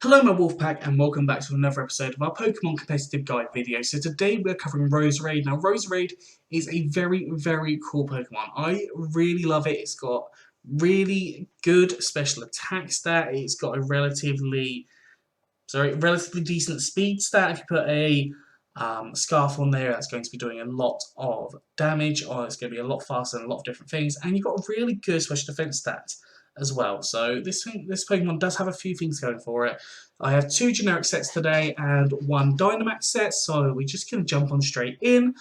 Hello my Wolfpack and welcome back to another episode of our Pokemon Competitive Guide video. So today we're covering Roserade. Now Roserade is a very cool Pokemon. I really love it. It's got really good special attack stat. It's got a relatively decent speed stat. If you put a Scarf on there, that's going to be doing a lot of damage, or it's going to be a lot faster than a lot of different things. And you've got a really good special defense stat as well. So this Pokemon does have a few things going for it. I have two generic sets today and one Dynamax set, so we're just going to jump on straight in.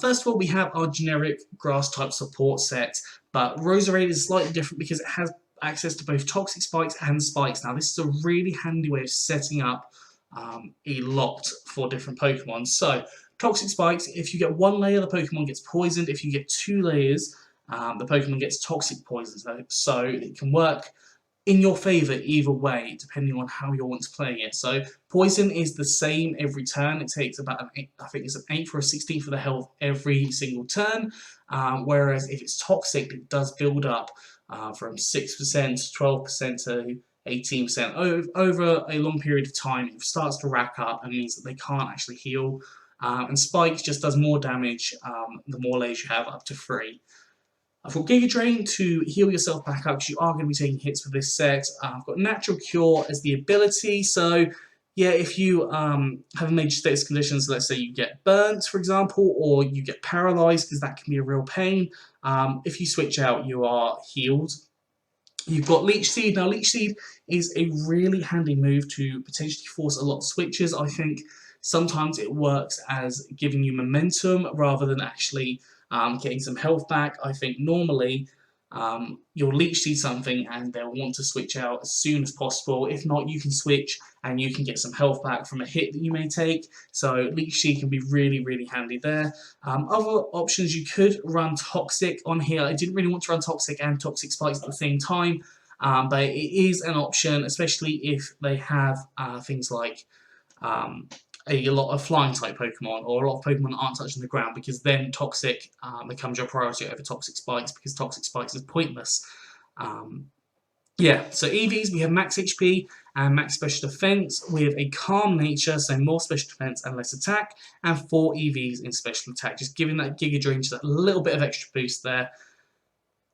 First of all, we have our generic grass type support set, but Roserade is slightly different because it has access to both Toxic Spikes and Spikes. Now this is a really handy way of setting up a lot for different Pokemon. So Toxic Spikes, if you get one layer, the Pokemon gets poisoned. If you get two layers, the Pokemon gets toxic poison. So it can work in your favour either way, depending on how you want to play it. So poison is the same every turn. It takes about I think it's an 8th or a 16th of the health every single turn. Whereas if it's toxic, it does build up from 6%, 12% to 18%. Over a long period of time, it starts to rack up and means that they can't actually heal. And Spikes just does more damage the more layers you have, up to 3. I've got Giga Drain to heal yourself back up because you are going to be taking hits with this set. I've got Natural Cure as the ability, so yeah, if you have major status conditions, let's say you get burnt, for example, or you get paralyzed, because that can be a real pain, if you switch out, you are healed. You've got Leech Seed. Now, Leech Seed is a really handy move to potentially force a lot of switches. I think sometimes it works as giving you momentum rather than actually getting some health back. I think normally you'll Leech Seed something and they'll want to switch out as soon as possible. If not, you can switch and you can get some health back from a hit that you may take. So Leech Seed can be really handy there. Other options, you could run Toxic on here. I didn't really want to run Toxic and Toxic Spikes at the same time, but it is an option, especially if they have things like a lot of flying type Pokemon, or a lot of Pokemon that aren't touching the ground, because then Toxic becomes your priority over Toxic Spikes, because Toxic Spikes is pointless. Yeah, so EVs, we have max HP and max special defense with a calm nature, so more special defense and less attack, and 4 EVs in special attack, just giving that Giga Drain just a little bit of extra boost there.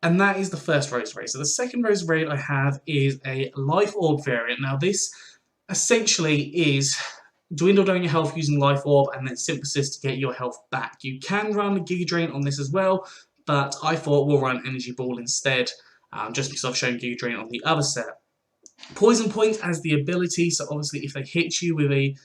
And that is the first Roserade. So the second Roserade I have is a Life Orb variant. Now this essentially is dwindle down your health using Life Orb and then Synthesis to get your health back. You can run a Giga Drain on this as well, but I thought we'll run Energy Ball instead, just because I've shown Giga Drain on the other set. Poison Point as the ability, so obviously if they hit you with a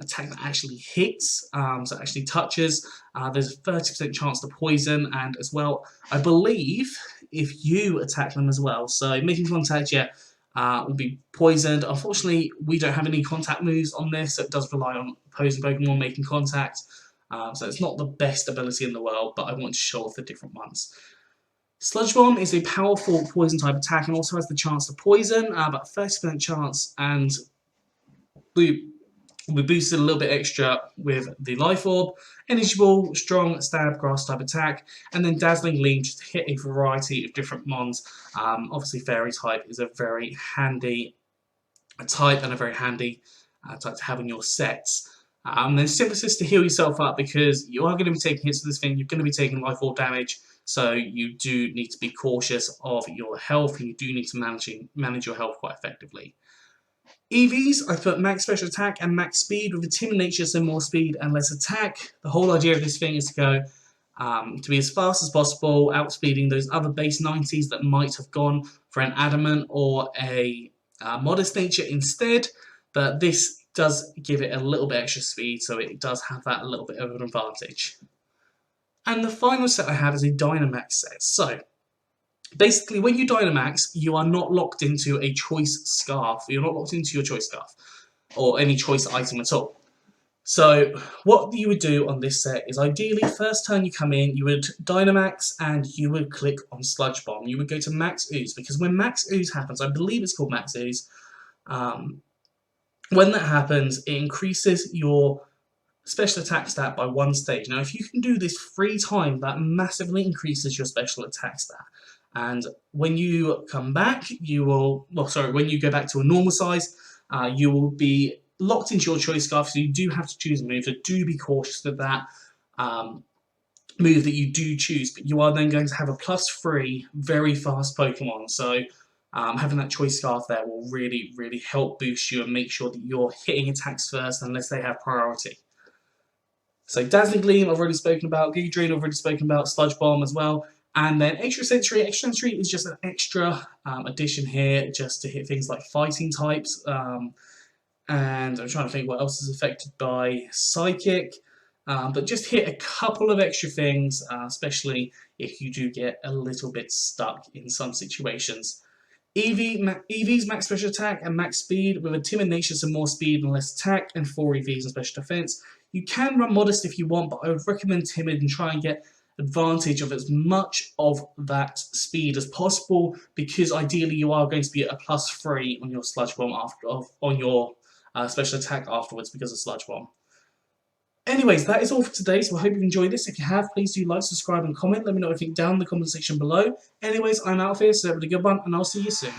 attack that actually hits, so actually touches, there's a 30% chance to poison, and as well, I believe if you attack them as well, so making contact, yeah, will be poisoned. Unfortunately, we don't have any contact moves on this, so it does rely on opposing Pokemon making contact, so it's not the best ability in the world, but I want to show off the different ones. Sludge Bomb is a powerful poison type attack and also has the chance to poison, about 30% chance, and we boosted a little bit extra with the Life Orb. Energy Ball, strong stab, grass type attack, and then Dazzling Gleam just to hit a variety of different mons. Obviously, Fairy type is a very handy type and a very handy type to have in your sets. Then Synthesis to heal yourself up, because you are going to be taking hits with this thing, you're going to be taking Life Orb damage, so you do need to be cautious of your health, and you do need to manage your health quite effectively. EVs, I put max special attack and max speed with a timid nature, so more speed and less attack. The whole idea of this thing is to go to be as fast as possible, outspeeding those other base 90s that might have gone for an adamant or a modest nature instead, but this does give it a little bit extra speed, so it does have that little bit of an advantage. And the final set I have is a Dynamax set. So basically, when you Dynamax, you are not locked into a choice scarf. You're not locked into your choice scarf or any choice item at all. So what you would do on this set is, ideally, first turn you come in, you would Dynamax and you would click on Sludge Bomb. You would go to Max Ooze, because when Max Ooze happens, I believe it's called Max Ooze, when that happens, it increases your special attack stat by 1 stage. Now, if you can do this 3 times, that massively increases your special attack stat. And when you come back, you will, well, sorry, when you go back to a normal size, you will be locked into your choice scarf, so you do have to choose a move, so do be cautious with that move that you do choose, but you are then going to have a +3 very fast Pokemon, so having that choice scarf there will really, really help boost you and make sure that you're hitting attacks first unless they have priority. So Dazzling Gleam I've already spoken about, Giga Drain I've already spoken about, Sludge Bomb as well, and then Extra Sensory. Extra Sensory is just an extra addition here just to hit things like fighting types, and I'm trying to think what else is affected by Psychic. But just hit a couple of extra things, especially if you do get a little bit stuck in some situations. EV's max special attack and max speed with a timid nature, so more speed and less attack, and 4 EVs and special defense. You can run modest if you want, but I would recommend timid and try and get advantage of as much of that speed as possible, because ideally you are going to be at a +3 on your Sludge Bomb on your special attack afterwards because of Sludge Bomb. Anyways, that is all for today, so I hope you've enjoyed this. If you have, please do like, subscribe, and comment. Let me know what you think down in the comment section below. Anyways, I'm out of here, so have a good one, and I'll see you soon.